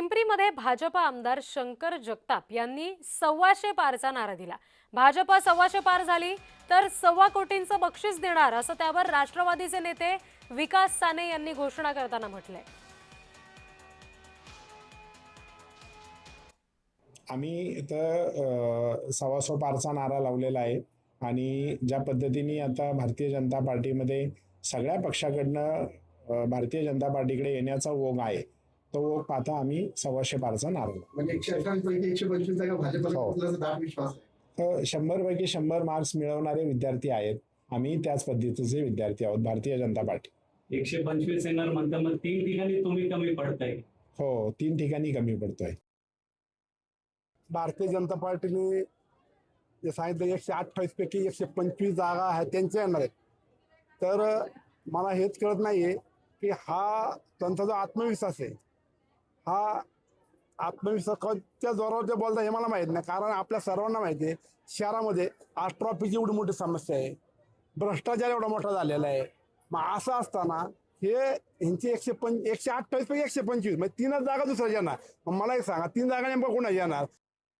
पिंपरीमध्ये भाजपा आमदार शंकर जगताप यांनी 125 पारचा नारा दिला। भाजपा 125 पार झाली तर 1.25 कोटींचं बक्षीस देणार असं त्यावर राष्ट्रवादीचे नेते विकास साने यांनी घोषणा करताना म्हटलंय। आम्ही इथं 125 पारचा नारा लावलेला आहे आणि ज्या पद्धतीने आता भारतीय जनता पार्टीमध्ये सगळ्या पक्षाकडनं भारतीय जनता पार्टीकडे येण्याचा ओघ आहे, तो ओघ पाहता आम्ही 125 पारचा नारा लावला। म्हणजे 118 पैकी 125 जागा भाजपला हो. असल्याचा दाट विश्वास आहे। तर 100 पैकी 100 मार्क्स मिळवणारे विद्यार्थी आहेत। आम्ही त्याच पद्धतीचे विद्यार्थी आहोत भारतीय जनता पार्टी। 125 येणार म्हणता मग 3 ठिकाणी तुम्ही कमी पडताय। हो, 3 ठिकाणी कमी पडतोय। भारतीय जनता पार्टीने जे सांगितलं 128 पैकी 125 जागा आहेत त्यांच्या येणार आहेत। तर मला हेच कळत नाहीये की हा त्यांचा जो आत्मविश्वास आहे, हा आत्मविश्वास कोणत्या जोरावर ते बोलता हे मला माहित नाही। कारण आपल्या सर्वांना माहिती आहे शहरामध्ये आज ट्रॉफिकची एवढी मोठी समस्या आहे, भ्रष्टाचार एवढा मोठा झालेला आहे। मग असं असताना हे ह्यांची 128 पैकी 125 म्हणजे 3च जागा दुसऱ्या येणार। मग मला एक सांगा 3 जागा नेमका कोणाच्या येणार?